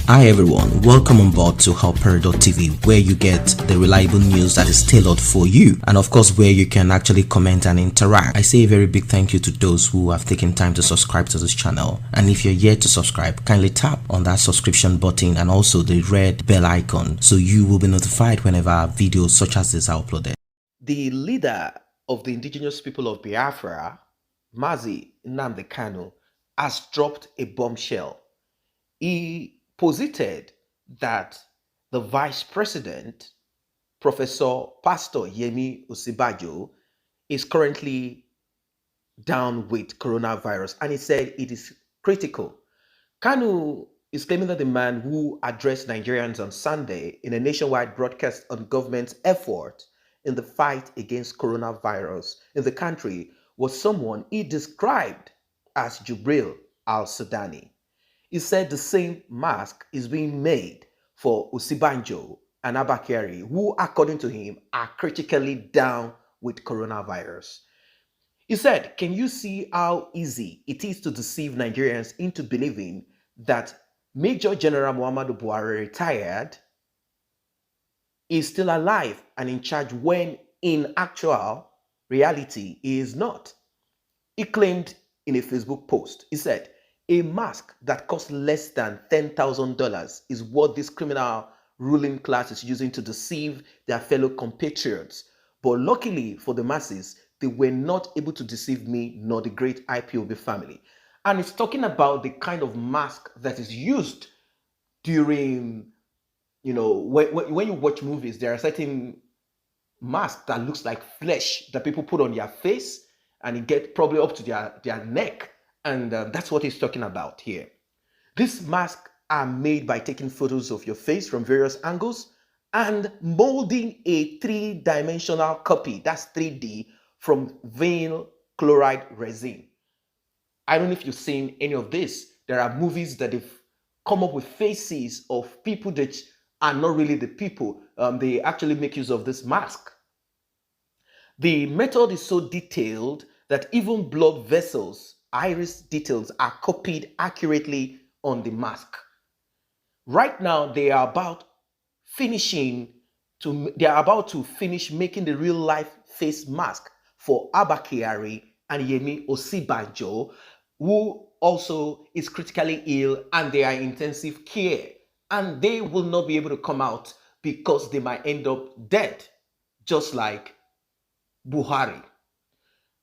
Hi everyone, welcome on board to Helper.tv, where you get the reliable news that is tailored for you, and of course where you can actually comment and interact. I say a very big thank you to those who have taken time to subscribe to this channel, and if you're yet to subscribe, kindly tap on that subscription button and also the red bell icon so you will be notified whenever videos such as this are uploaded. The leader of the indigenous people of Biafra, Mazi Nnamdi Kanu, has dropped a bombshell. He posited that the vice president, Professor Pastor Yemi Osinbajo, is currently down with coronavirus, and he said it is critical. Kanu is claiming that the man who addressed Nigerians on Sunday in a nationwide broadcast on government's effort in the fight against coronavirus in the country was someone he described as Jubril al-Sudani. He said the same mask is being made for Osinbajo and Abba Kyari, who, according to him, are critically down with coronavirus. He said, "Can you see how easy it is to deceive Nigerians into believing that Major General Muhammadu Buhari retired is still alive and in charge when in actual reality he is not?" He claimed in a Facebook post, he said, "A mask that costs less than $10,000 is what this criminal ruling class is using to deceive their fellow compatriots. But luckily for the masses, they were not able to deceive me nor the great IPOB family." And it's talking about the kind of mask that is used during, when you watch movies, there are certain masks that looks like flesh that people put on their face, and it get probably up to their neck. And that's what he's talking about here. These masks are made by taking photos of your face from various angles and molding a three-dimensional copy, that's 3D, from vinyl chloride resin. I don't know if you've seen any of this. There are movies that have come up with faces of people that are not really the people. They actually make use of this mask. The method is so detailed that even blood vessels, iris details are copied accurately on the mask. Right now, they are about to finish making the real life face mask for Abba Kyari and Yemi Osinbajo, who also is critically ill and they are in intensive care, and they will not be able to come out because they might end up dead, just like Buhari.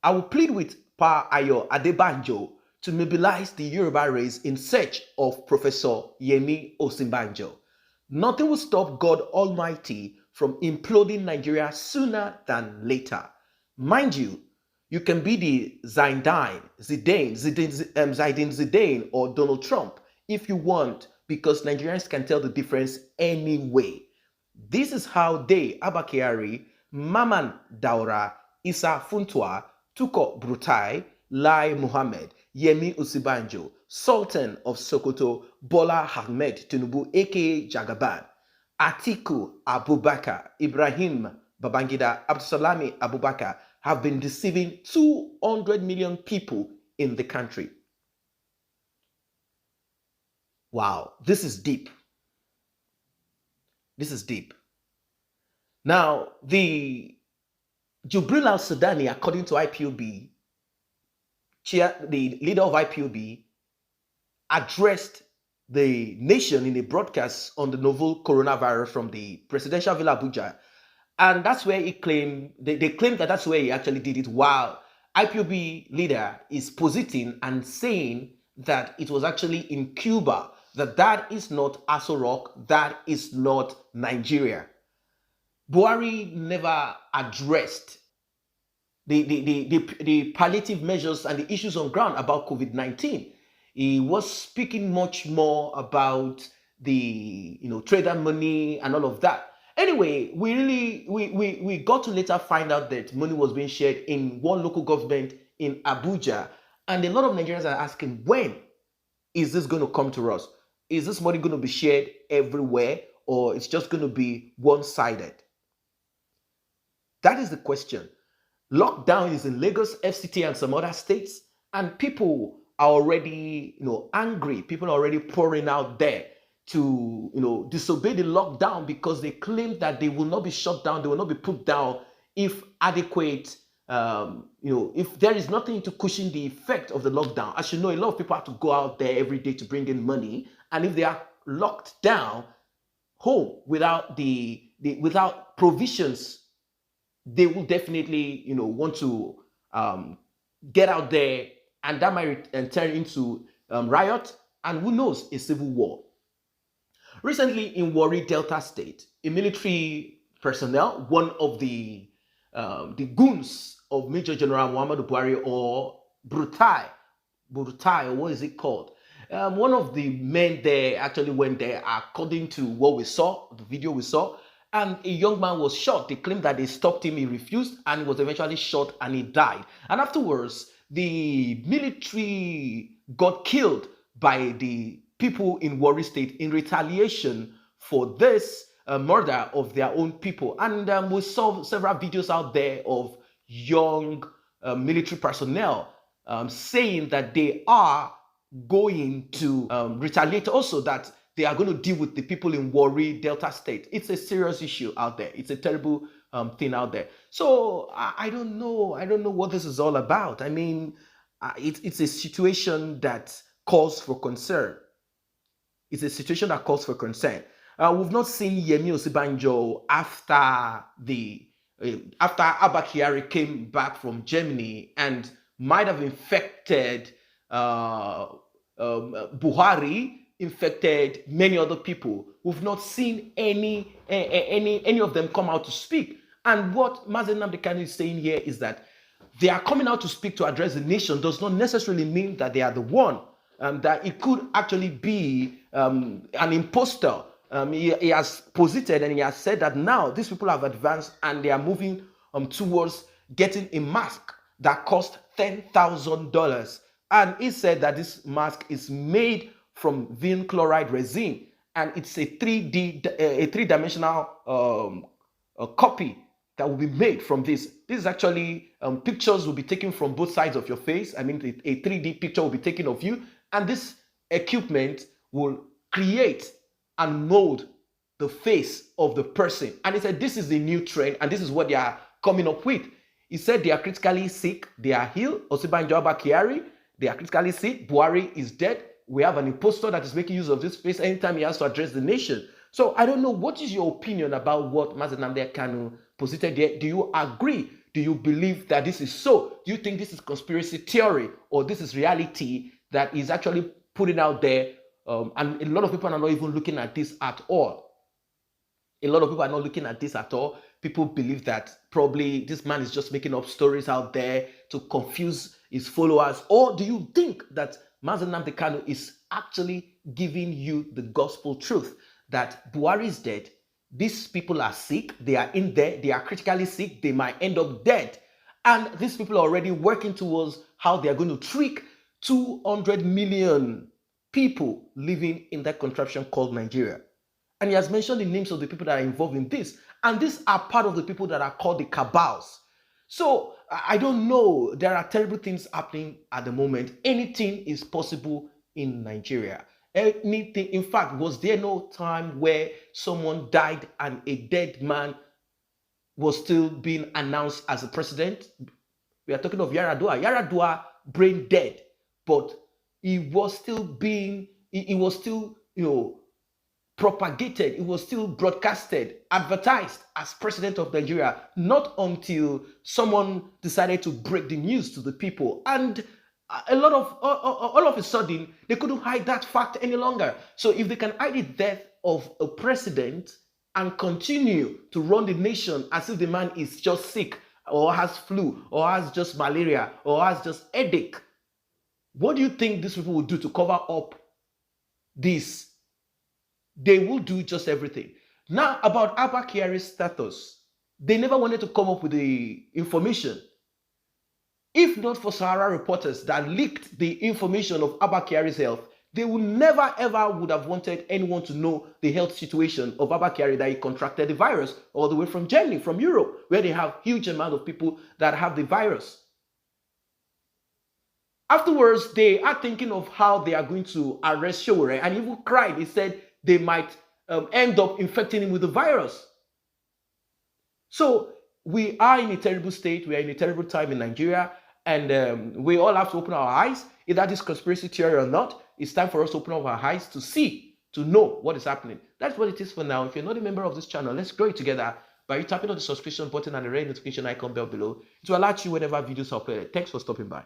I will plead with Pa Ayo Adebanjo to mobilize the Yoruba race in search of Professor Yemi Osinbajo. Nothing will stop God Almighty from imploding Nigeria sooner than later. Mind you, you can be the Zinedine Zidane or Donald Trump if you want, because Nigerians can tell the difference anyway. This is how they, Abba Kyari, Maman Daura, Issa Funtua, Tuko Brutai, Lai Muhammad, Yemi Osinbajo, Sultan of Sokoto, Bola Ahmed Tinubu, aka Jagaban, Atiku Abubakar, Ibrahim Babangida, Abdulsalami Abubakar have been deceiving 200 million people in the country. Wow, this is deep. This is deep. Now, the Jubril al-Sudani, according to IPOB, the leader of IPOB, addressed the nation in a broadcast on the novel coronavirus from the presidential villa Abuja. And that's where he claimed, they claimed that that's where he actually did it, while IPOB leader is positing and saying that it was actually in Cuba, that is not Aso Rock, that is not Nigeria. Buhari never addressed the palliative measures and the issues on ground about COVID-19. He was speaking much more about the trader money and all of that. Anyway, we got to later find out that money was being shared in one local government in Abuja, and a lot of Nigerians are asking, when is this going to come to us? Is this money going to be shared everywhere, or it's just going to be one-sided? That is the question. Lockdown is in Lagos, FCT, and some other states, and people are already, angry. People are already pouring out there. to, disobey the lockdown because they claim that they will not be shut down, they will not be put down if adequate, if there is nothing to cushion the effect of the lockdown. As you know, a lot of people have to go out there every day to bring in money, and if they are locked down home without without provisions, they will definitely, want to get out there, and that might turn into riot, and who knows, a civil war. Recently in Warri, Delta State, a military personnel, one of the goons of Major General Muhammadu Buhari, or Brutai, or what is it called? One of the men there actually went there, according to what we saw, the video we saw, and a young man was shot. They claimed that they stopped him, he refused, and he was eventually shot and he died. And afterwards, the military got killed by the people in Warri State in retaliation for this murder of their own people. And we saw several videos out there of young military personnel saying that they are going to retaliate, also that they are going to deal with the people in Warri, Delta State. It's a serious issue out there. It's a terrible thing out there. So I don't know. I don't know what this is all about. I mean, it's a situation that calls for concern. It's a situation that calls for concern. We've not seen Yemi Osinbajo after Abba Kyari came back from Germany and might have infected Buhari, infected many other people. We've not seen any of them come out to speak. And what Mazi Nnamdi Kanu is saying here is that they are coming out to speak to address the nation does not necessarily mean that they are the one. That it could actually be an imposter. He has posited and he has said that now these people have advanced and they are moving towards getting a mask that cost $10,000. And he said that this mask is made from vinylchloride chloride resin, and it's a three-dimensional copy that will be made from this. This is actually pictures will be taken from both sides of your face. I mean, a 3D picture will be taken of you, and this equipment will create and mold the face of the person. And he said this is the new trend, and this is what they are coming up with. He said they are critically sick, they are healed. Osinbajo, Abba Kyari, they are critically sick. Buhari is dead. We have an impostor that is making use of this face anytime he has to address the nation. So I don't know, what is your opinion about what Mazi Nnamdi Kanu posited there? Do you agree? Do you believe that this is so? Do you think this is conspiracy theory, or this is reality that is actually putting out there? And a lot of people are not even looking at this at all. A lot of people are not looking at this at all. People believe that probably this man is just making up stories out there to confuse his followers. Or do you think that Mazi Nnamdi Kanu is actually giving you the gospel truth that Buhari is dead, these people are sick, they are in there, they are critically sick, they might end up dead, and these people are already working towards how they are going to trick 200 million people living in that contraption called Nigeria. And he has mentioned the names of the people that are involved in this. And these are part of the people that are called the cabals. So I don't know. There are terrible things happening at the moment. Anything is possible in Nigeria. Anything. In fact, was there no time where someone died and a dead man was still being announced as a president? We are talking of Yaradua. Yaradua, brain dead, but he was still being, he was still, propagated, it was still broadcasted, advertised as president of Nigeria, not until someone decided to break the news to the people. And all of a sudden, they couldn't hide that fact any longer. So if they can hide the death of a president and continue to run the nation as if the man is just sick, or has flu, or has just malaria, or has just headache, what do you think these people will do to cover up this? They will do just everything. Now, about Abba Kyari's status, they never wanted to come up with the information. If not for Sahara reporters that leaked the information of Abba Kyari's health, they would never ever would have wanted anyone to know the health situation of Abba Kyari, that he contracted the virus all the way from Germany, from Europe, where they have huge amount of people that have the virus. Afterwards, they are thinking of how they are going to arrest Sowore, and he even cried. He said, they might end up infecting him with the virus. So we are in a terrible state. We are in a terrible time in Nigeria, and we all have to open our eyes, either this conspiracy theory or not. It's time for us to open up our eyes to see, to know what is happening. That's what it is for now. If you're not a member of this channel, let's grow it together by you tapping on the subscription button and the red notification icon bell below to alert you whenever videos are uploaded. Thanks for stopping by.